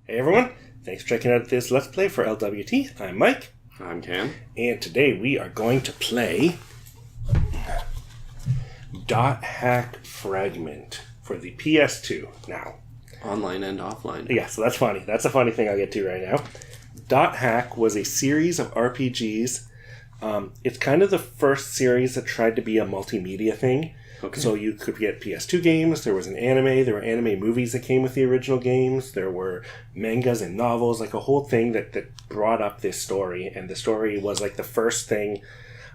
Hey everyone, thanks for checking out this Let's Play for LWT. I'm Mike. I'm Cam. And today we are going to play dotHack Fragment for the PS2 now. Online and offline. Yeah, so that's funny. That's a funny thing I'll get to right now. dotHack was a series of RPGs. It's kind of the first series that tried to be a multimedia thing. Okay. So you could get PS2 games, there was an anime, there were anime movies that came with the original games, there were mangas and novels, like a whole thing that brought up this story, and the story was like the first thing,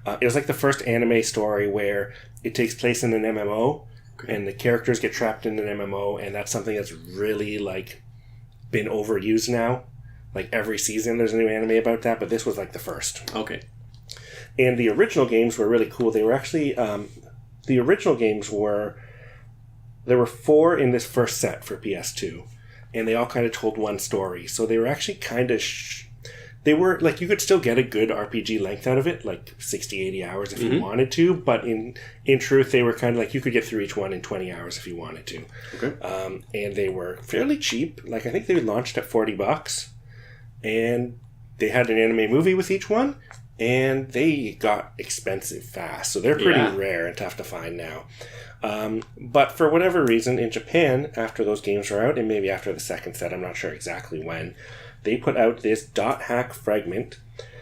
it was like the first anime story where it takes place in an MMO, okay, and the characters get trapped in an MMO, and that's something that's really like been overused now. Like every season there's a new anime about that, but this was like the first. Okay. And the original games were really cool. They were actually... the original games there were 4 in this first set for PS2, and they all kind of told one story. So they were actually kind of, they were, like, you could still get a good RPG length out of it, like 60, 80 hours if you wanted to, but in truth, they were kind of like, you could get through each one in 20 hours if you wanted to. Okay. And they were fairly cheap. Like, I think they launched at $40, and they had an anime movie with each one. And they got expensive fast, so they're pretty rare and tough to find now. But for whatever reason, in Japan, after those games were out, and maybe after the second set, I'm not sure exactly when, they put out this dotHack Fragment.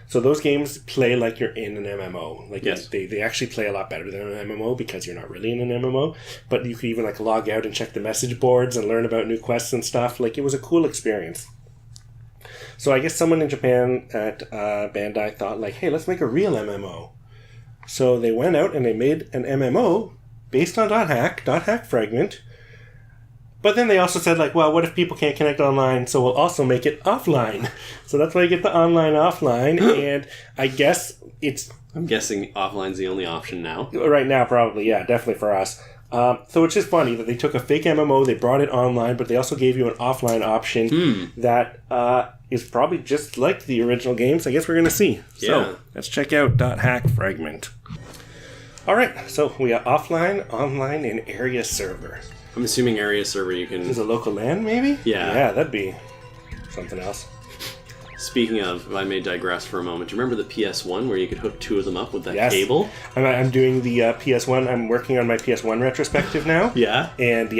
So those games play like you're in an MMO. Like, yes, they actually play a lot better than an MMO because you're not really in an MMO. But you could even like log out and check the message boards and learn about new quests and stuff. Like, it was a cool experience. So I guess someone in Japan at Bandai thought, like, hey, let's make a real MMO. So they went out and they made an MMO based on dotHack Fragment. But then they also said, like, well, what if people can't connect online? So we'll also make it offline. So that's why you get the online-offline. And I guess I'm guessing offline's the only option now. Right now, probably, yeah, definitely for us. So it's just funny that they took a fake MMO, they brought it online, but they also gave you an offline option that is probably just like the original games. I guess we're going to see. Yeah. So let's check out dotHack Fragment. Alright, so we got offline, online, and area server. I'm assuming area server you can... Is a local LAN, maybe? Yeah. Yeah, that'd be something else. Speaking of, if I may digress for a moment, do you remember the PS1 where you could hook 2 of them up with that Yes. cable? I'm doing the PS1. I'm working on my PS1 retrospective now. Yeah? And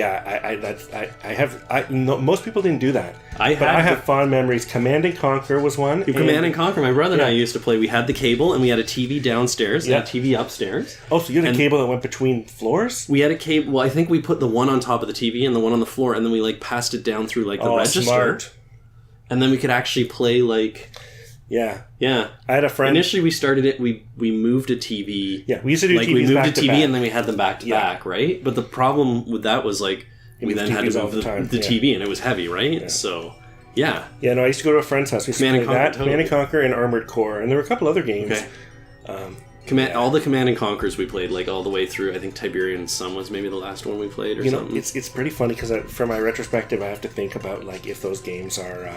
most people didn't do that. I have fond memories. Command and Conquer was one. Command and Conquer, my brother and I used to play. We had the cable and we had a TV downstairs and a TV upstairs. Oh, so you had a cable that went between floors? We had a cable. Well, I think we put the one on top of the TV and the one on the floor, and then we like passed it down through like the register. Smart. And then we could actually play, like... Yeah. Yeah. I had a friend... Initially, we started it... We moved a TV... Yeah, we used to do like, TVs we moved back a TV back. and then we had them back to back, right? But the problem with that was, like... We then had to move the TV, and it was heavy, right? Yeah. So, yeah. Yeah, no, I used to go to a friend's house. We used to play that, Command and Conquer, and Armored Core. And there were a couple other games. Okay. All the Command and Conquers we played, like, all the way through. I think Tiberian Sun was maybe the last one we played, or something. It's pretty funny, because for my retrospective, I have to think about, like, if those games are...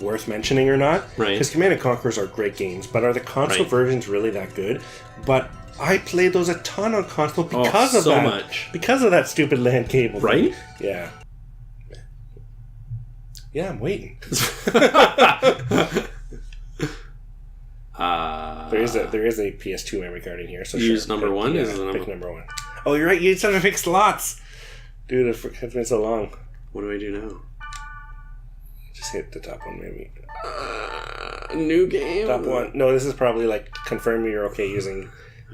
worth mentioning or not, right? Because Command and Conquers are great games, but are the console versions really that good? But I played those a ton on console because of that. Much because of that stupid LAN cable, right? Yeah. Yeah, I'm waiting. There is a PS2 memory card in here, so use number one. Yeah, pick number one. Oh, you're right. You need something to pick slots, dude. It's been so long. What do I do now? Just hit the top one, maybe. New game? Top one. No, this is probably like confirm you're okay using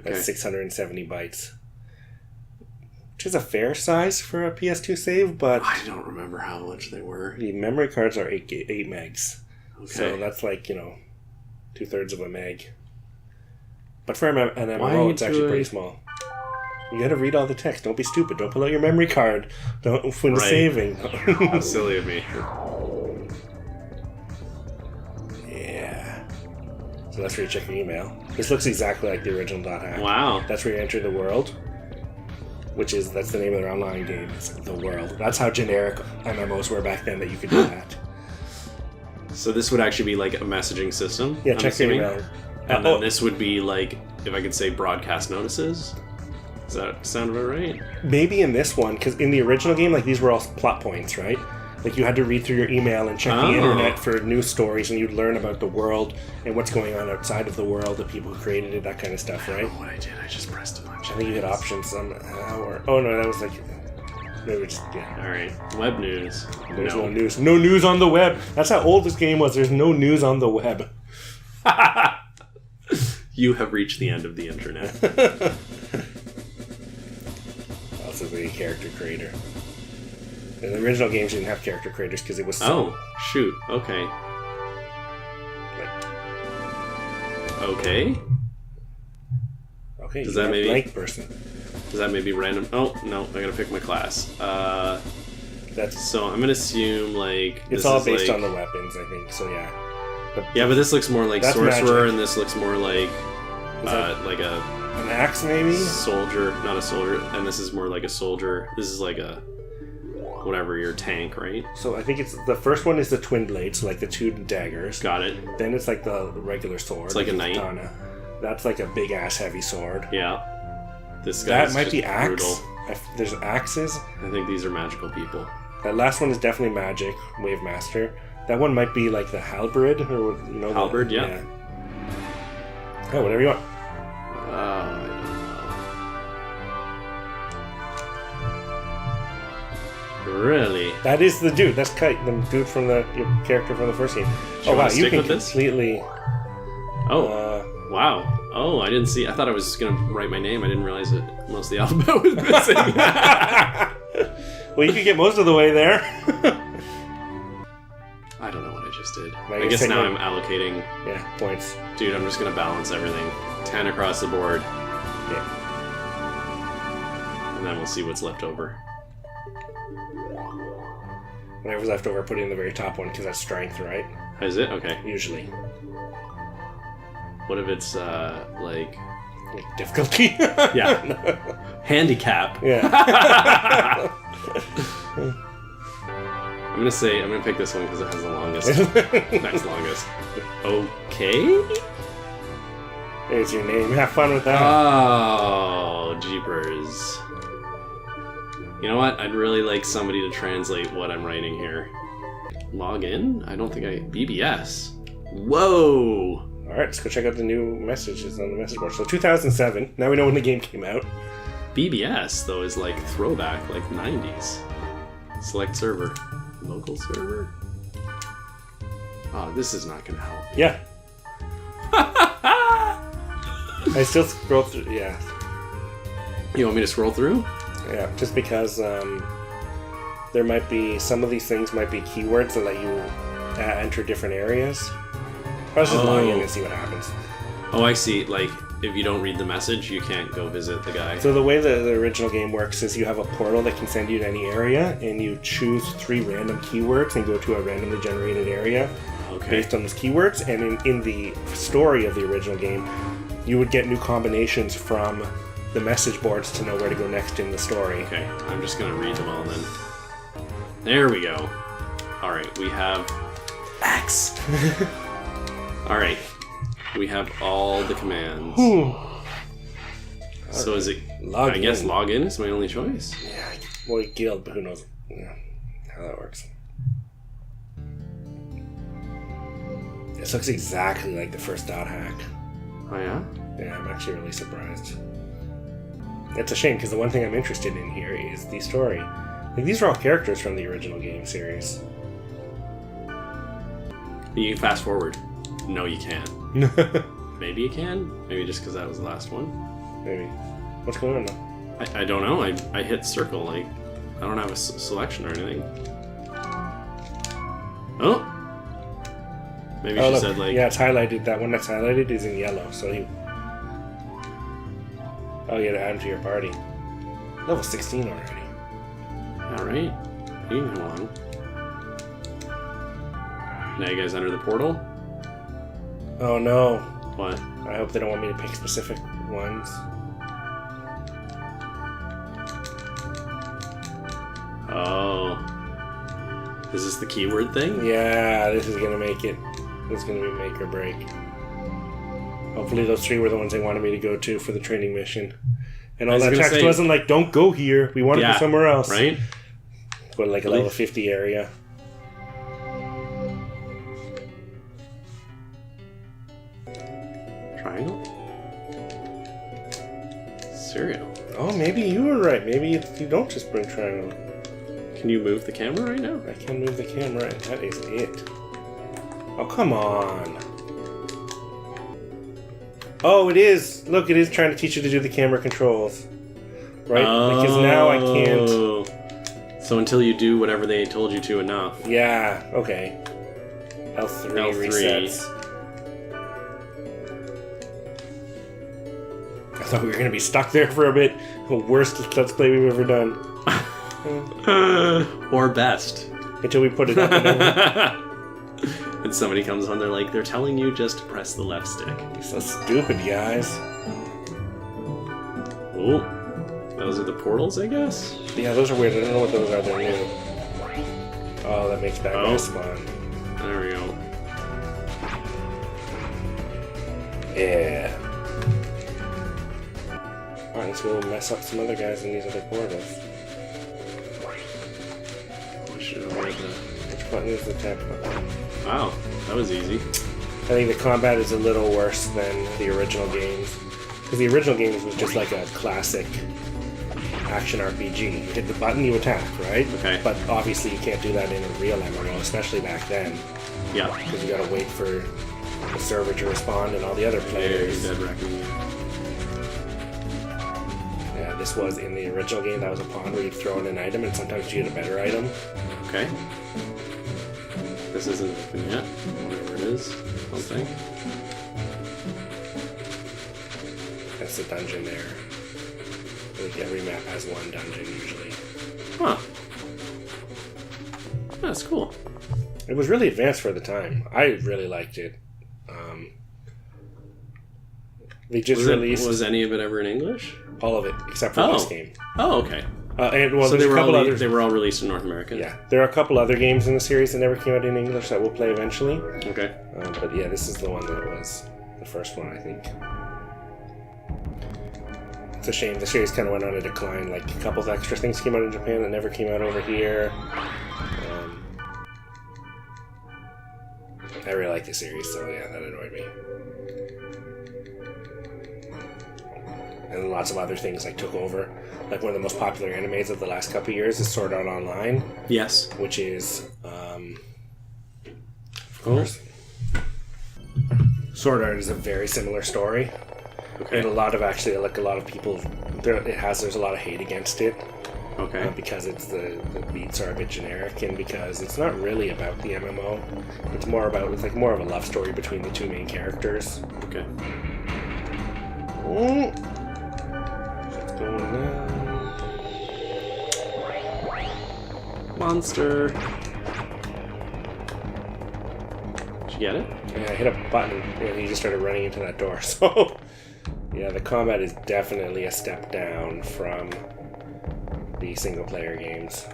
670 bytes. Which is a fair size for a PS2 save, but... I don't remember how much they were. The memory cards are 8 megs. Okay. So that's like, 2/3 of a meg. But for an MMO, it's actually pretty small. You gotta read all the text. Don't be stupid. Don't pull out your memory card. Don't when saving. How silly of me. So that's where you check your email. This looks exactly like the original dotHack. Wow. That's where you enter the world, that's the name of their online game. It's The World. That's how generic MMOs were back then, that you could do that. So this would actually be like a messaging system? Yeah, check your email. And then this would be like, if I could say, broadcast notices? Does that sound about right? Maybe in this one, because in the original game, like, these were all plot points, right? Like, you had to read through your email and check the internet for news stories, and you'd learn about the world and what's going on outside of the world, the people who created it, that kind of stuff, right? I don't know what I did. I just pressed a bunch. I think you hit options somehow, or... Oh, no, that was like... Maybe just... Yeah. Alright. Web news. There's no news. No news on the web. That's how old this game was. There's no news on the web. You have reached the end of the internet. Also the character creator. In the original games didn't have character creators because it was Oh, shoot. Okay. Okay. Okay, does that maybe blank person? Does that maybe random? Oh no, I gotta pick my class. That's so I'm gonna assume like it's all based on the weapons, I think. So yeah. But this looks more like sorcerer, magic. and this looks more like like an axe, maybe soldier, not a soldier, and this is more like a soldier. This is like a whatever, your tank, right? So I think it's the first one is the twin blades, so like the two daggers. Got it. Then it's like the regular sword. It's like a knight. Katana. That's like a big ass heavy sword. Yeah. This guy. That might be axe. Brutal. There's axes. I think these are magical people. That last one is definitely magic, Wave Master. That one might be like the halberd, or halberd, yeah. Oh, whatever you want. I don't know. Really? That is the dude. That's Kite, the dude from your character from the first game. Oh wow, you can completely. Oh, wow. Oh, I didn't see. I thought I was gonna write my name. I didn't realize that most of the alphabet was missing. Well, you could get most of the way there. I don't know what I just did. I guess now I'm allocating. Yeah, points. Dude, I'm just gonna balance everything. 10 across the board. Yeah. And then we'll see what's left over. Whatever's left over, put it in the very top one because that's strength, right? Is it? Okay. Usually. What if it's like difficulty? Yeah. Handicap. Yeah. I'm gonna pick this one because it has the longest. Next longest. Okay. There's your name. Have fun with that. Oh, jeepers. You know what? I'd really like somebody to translate what I'm writing here. Log in? I don't think BBS. Whoa! Alright, let's go check out the new messages on the message board. So 2007. Now we know when the game came out. BBS, though, is like throwback, like 90s. Select server. Local server? Oh, this is not gonna help. Yeah. I still scroll through, yeah. You want me to scroll through? Yeah, just because there might be, some of these things might be keywords that let you enter different areas. I'll just log in and see what happens. Oh, I see. Like, if you don't read the message, you can't go visit the guy. So the way the original game works is you have a portal that can send you to any area, and you choose 3 random keywords and go to a randomly generated area based on those keywords. And in the story of the original game, you would get new combinations from the message boards to know where to go next in the story. Okay, I'm just going to read them all then. There we go. Alright, we have... X! Alright, we have all the commands. So is it... I guess login is my only choice? Yeah, well, guild, but who knows how that works. This looks exactly like the first dotHack. Oh yeah? Yeah, I'm actually really surprised. It's a shame, because the one thing I'm interested in here is the story. Like, these are all characters from the original game series. You can fast forward. No, you can't. Maybe you can? Maybe just because that was the last one? Maybe. What's going on now? I don't know. I hit circle. Like, I don't have a selection or anything. Oh! Maybe she said, like... Yeah, it's highlighted. That one that's highlighted is in yellow, so you... Oh, you had to add him to your party. Level 16 already. Alright. You can come on. Now you guys enter the portal? Oh no. What? I hope they don't want me to pick specific ones. Oh. Is this the keyword thing? Yeah, this is gonna make it. This is gonna be make or break. Hopefully those 3 were the ones they wanted me to go to for the training mission. And all that text wasn't like, don't go here, we want to go somewhere else. Right? Go to like a level 50 area. Triangle? Cereal. Oh, maybe you were right. Maybe you don't just bring triangle. Can you move the camera right now? I can move the camera, and that is it. Oh, come on. Oh, it is. Look, it is trying to teach you to do the camera controls. Right? Oh. Because now I can't. So until you do whatever they told you to enough. Yeah, okay. L3 resets. I thought we were going to be stuck there for a bit. The worst Let's Play we've ever done. Or best. Until we put it up and over. And somebody comes on, they're telling you just to press the left stick. So stupid, guys. Oh, those are the portals, I guess? Yeah, those are weird. I don't know what those are. They're new. Oh, that makes that nice spawn. There we go. Yeah. Alright, let's go mess up some other guys in these other portals. Which button is the tap button? Wow, that was easy. I think the combat is a little worse than the original games. Because the original games was just like a classic action RPG. You hit the button, you attack, right? Okay. But obviously you can't do that in a real MMO, especially back then. Yeah. Because you gotta wait for the server to respond and all the other players. Yeah, you're dead wrecking. Yeah, this was in the original game. That was a pond where you'd throw in an item and sometimes you get a better item. Okay. This isn't open yet. Whatever it is. I don't think. That's the dungeon there. I think every map has one dungeon usually. Huh. That's cool. It was really advanced for the time. I really liked it. They just released... Was any of it ever in English? All of it, except for this game. Oh, okay. And well, so there's a couple others. They were all released in North America? Yeah. There are a couple other games in the series that never came out in English that we'll play eventually. Okay. But yeah, this is the one that was the first one, I think. It's a shame. The series kind of went on a decline. Like, a couple of extra things came out in Japan that never came out over here. I really like the series, so yeah, that annoyed me. And lots of other things like took over. Like one of the most popular animes of the last couple of years is Sword Art Online. Yes. Which is, of course, Sword Art is a very similar story. Okay. And a lot of people, there's a lot of hate against it. Okay. Because the beats are a bit generic, and because it's not really about the MMO. It's more of a love story between the two main characters. Okay. Oh. What's going on? Monster. Did you get it? Yeah, I hit a button and he just started running into that door. So, yeah, the combat is definitely a step down from the single-player games.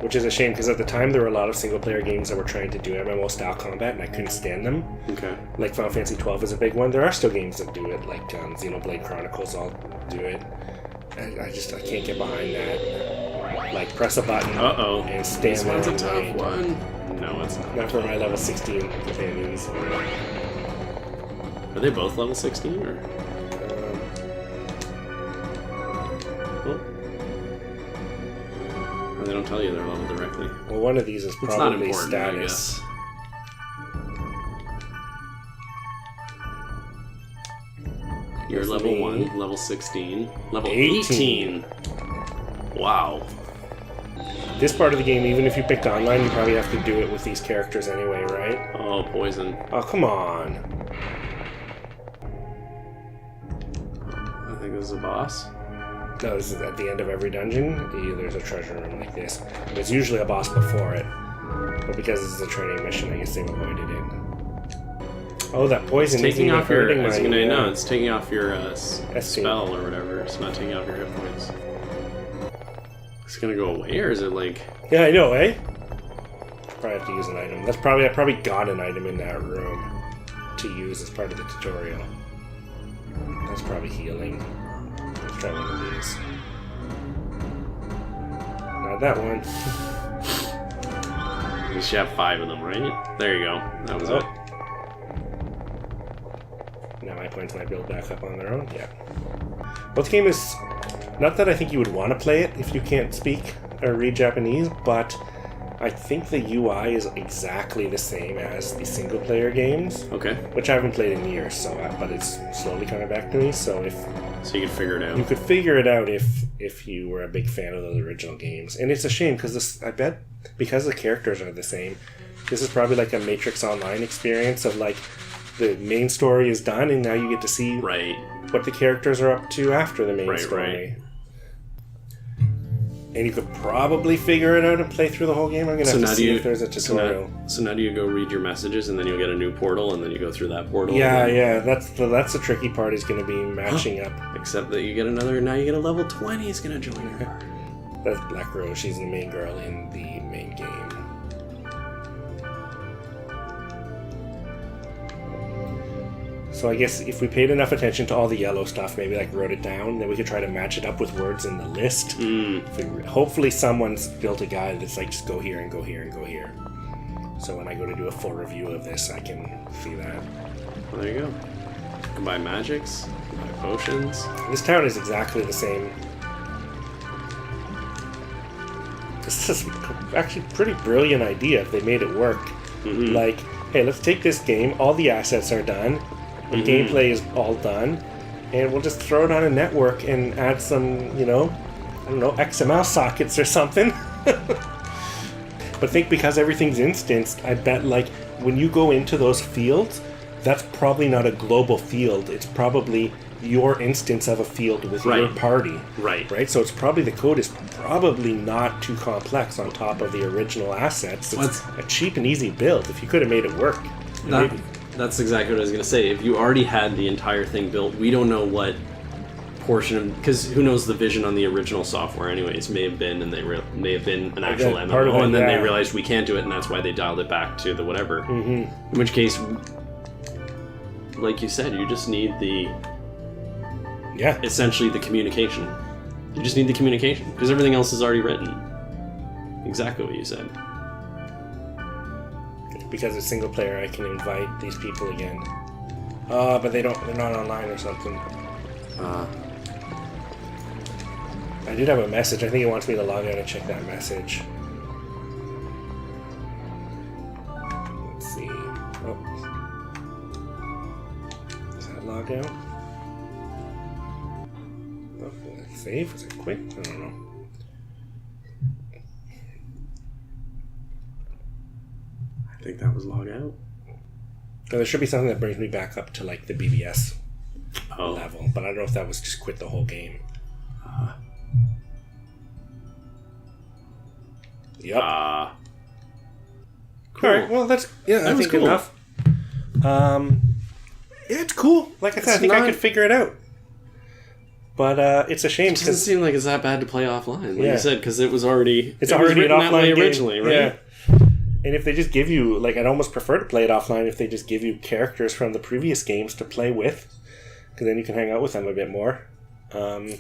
Which is a shame, because at the time there were a lot of single-player games that were trying to do MMO-style combat, and I couldn't stand them. Okay. Like Final Fantasy XII is a big one. There are still games that do it, like Xenoblade Chronicles all do it. I can't get behind that. Like, press a button and stand this there one's a and tough wait. one. No, it's not. Not for my level 16 companions. Are they both level 16, or...? Or they don't tell you their level directly. Well, one of these is It's not probably important, status. I guess. You're level 1, level 16, level 18. Wow. This part of the game, even if you picked online, you probably have to do it with these characters anyway, right? Oh, poison. Oh, come on. I think this is a boss. No, this is at the end of every dungeon. There's a treasure room like this. There's usually a boss before it. But because this is a training mission, I guess they've avoided it. Oh, that poison it's taking isn't off your. hurting It's taking off your SP. spell or whatever. It's not taking off your hit points. It's gonna go away, or is it like? Yeah, I know, eh? Probably have to use an item. I probably got an item in that room to use as part of the tutorial. That's probably healing. Let's try one of these. Not that one. You should have 5 of them, right? There you go. That was it. Now my points might build back up on their own. Yeah. Well, the game is... Not that I think you would want to play it if you can't speak or read Japanese, but I think the UI is exactly the same as the single-player games. Okay. Which I haven't played in years, but it's slowly coming back to me, so if... So you could figure it out. You could figure it out if you were a big fan of those original games. And it's a shame, because I bet, because the characters are the same, this is probably like a Matrix Online experience of like, the main story is done, and now you get to see what the characters are up to after the main story. And you could probably figure it out and play through the whole game. I'm going to have to see if there's a tutorial. So now do you go read your messages, and then you'll get a new portal, and then you go through that portal? Yeah. That's the tricky part, is going to be matching up. Except that you get now you get a level 20 is going to join her. That's Black Rose. She's the main girl in the main game. So I guess if we paid enough attention to all the yellow stuff, maybe like wrote it down, then we could try to match it up with words in the list. Hopefully someone's built a guide that's like, just go here and go here and go here. So when I go to do a full review of this, I can see that. Well, there you go. You can buy magics, you can buy potions. This town is exactly the same. This is actually a pretty brilliant idea if they made it work. Like, hey, let's take this game, all the assets are done, the gameplay is all done, and we'll just throw it on a network and add some, I don't know, XML sockets or something. But think, because everything's instanced, I bet, like, when you go into those fields, that's probably not a global field. It's probably your instance of a field with your party. Right? So it's probably, the code is probably not too complex on top of the original assets. It's a cheap and easy build, if you could have made it work. That's exactly what I was going to say. If you already had the entire thing built, we don't know what portion of... Because who knows, the vision on the original software anyways may have been, and may have been an actual MMO, and then they realized we can't do it, and that's why they dialed it back to the whatever. In which case, like you said, you just need essentially the communication. You just need the communication, because everything else is already written. Exactly what you said. Because it's single player, I can invite these people again. But they're not online or something. I did have a message. I think it wants me to log out and check that message. Let's see. Oh. Is that log out? Oh, is it save? Is it quit? I don't know. I think that was log out. There should be something that brings me back up to like the BBS level, but I don't know if that was just quit the whole game. Yep. Cool. All right. Well, that's I think cool. Enough. It's cool. Like I said, I think I could figure it out. But it's a shame. It doesn't seem like it's that bad to play offline, like you said, because it was already an offline that way originally, right? Yeah. And if they just give you, like, I'd almost prefer to play it offline if they just give you characters from the previous games to play with, because then you can hang out with them a bit more. The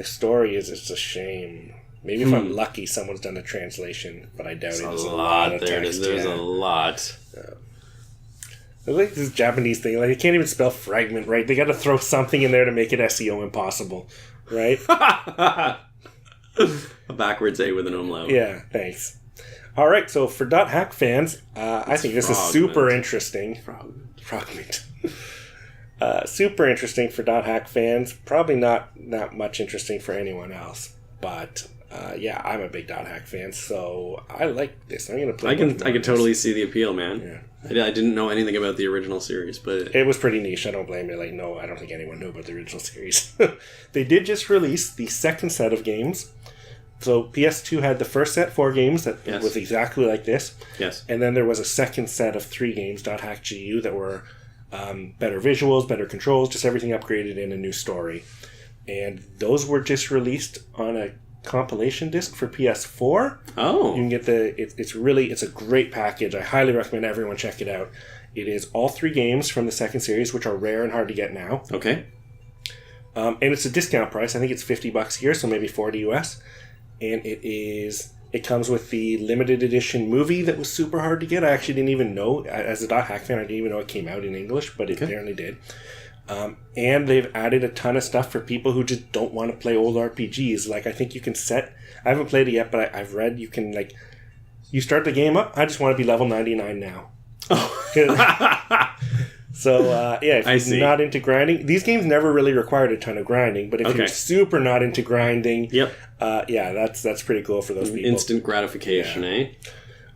story is just a shame. Maybe if I'm lucky, someone's done a translation, but I doubt it. There's a lot of text. There's a lot. I like this Japanese thing. Like, they can't even spell fragment right. They got to throw something in there to make it SEO impossible, right? A backwards A with an umlaut. Yeah, thanks. All right, so for dotHack fans, I think this is super interesting. Fragment. Super interesting for dotHack fans. Probably not that much interesting for anyone else. But I'm a big dotHack fan, so I like this. I'm gonna play. I can totally see the appeal, man. Yeah. I didn't know anything about the original series, but it was pretty niche. I don't blame you. Like, no, I don't think anyone knew about the original series. They did just release the second set of games. So PS2 had the first set, 4 games, that was exactly like this. Yes. And then there was a second set of 3 games, dotHack GU, that were better visuals, better controls, just everything upgraded in a new story. And those were just released on a compilation disc for PS4. Oh. You can get it's a great package. I highly recommend everyone check it out. It is all 3 games from the second series, which are rare and hard to get now. Okay. And it's a discount price. I think it's $50 here, so maybe $40 US. And it is It comes with the limited edition movie that was super hard to get. I actually didn't even know, as a dotHack fan, I didn't even know it came out in English, but it apparently did. And they've added a ton of stuff for people who just don't want to play old RPGs. Like, I think you can set... I haven't played it yet, but I've read you can, like... You start the game up, I just want to be level 99 now. Oh. So, if you're not into grinding... These games never really required a ton of grinding, but if you're super not into grinding... that's pretty cool for those people. Instant gratification, eh?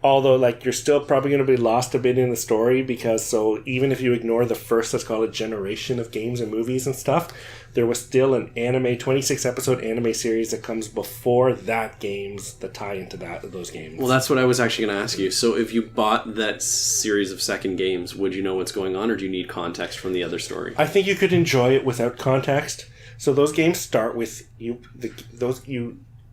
Although, like, you're still probably going to be lost a bit in the story because, so, even if you ignore the first, let's call it, generation of games and movies and stuff, there was still an 26-episode anime series that comes before that tie into those games. Well, that's what I was actually going to ask you. So, if you bought that series of second games, would you know what's going on, or do you need context from the other story? I think you could enjoy it without context. So, those games start with, you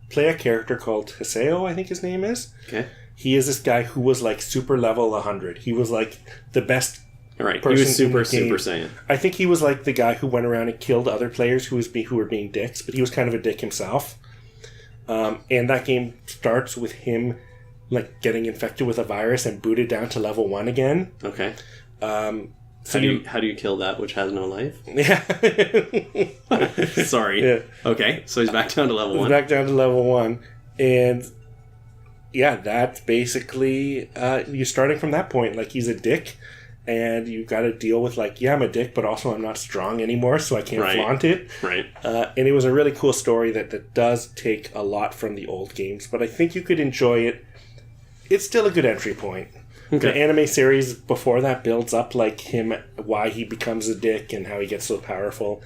play a character called Hiseo, I think his name is. Okay. He is this guy who was like super level 100. He was like the best person. He was super Saiyan. I think he was like the guy who went around and killed other players who were being dicks, but he was kind of a dick himself. And that game starts with him like getting infected with a virus and booted down to level 1 again. Okay. How do you kill that which has no life? Yeah. Sorry. Yeah. Okay, so he's back down to level 1. He's back down to level 1. And yeah, that's basically you're starting from that point. Like, he's a dick, and you've got to deal with, like, I'm a dick, but also I'm not strong anymore, so I can't flaunt it. Right. And it was a really cool story that does take a lot from the old games, but I think you could enjoy it. It's still a good entry point. Okay. The anime series before that builds up, like, why he becomes a dick and how he gets so powerful.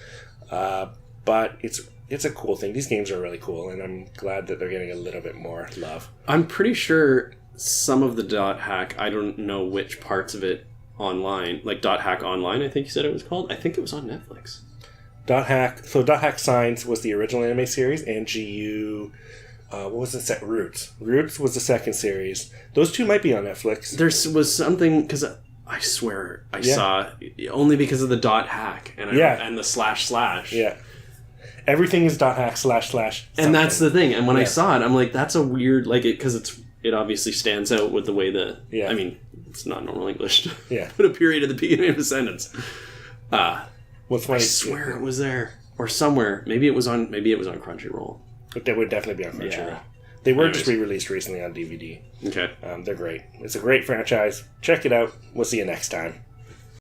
But it's a cool thing. These games are really cool, and I'm glad that they're getting a little bit more love. I'm pretty sure some of the dotHack, I don't know which parts of it online, like dotHack Online, I think you said it was called. I think it was on Netflix. dotHack Signs was the original anime series, and GU... what was the set? Roots. Roots was the second series. Those two might be on Netflix. There was something, because I swear I saw, only because of the dotHack and the // Yeah. Everything is dotHack / something. And that's the thing. And when I saw it, I'm like, that's a weird, like, because it obviously stands out with the way that, I mean, it's not normal English to put a period at the beginning of a sentence. What's funny? I swear it was there. Or somewhere. Maybe it was on Crunchyroll. They would definitely be on Crunchyroll. Yeah. They were just re-released recently on DVD. Okay. They're great. It's a great franchise. Check it out. We'll see you next time.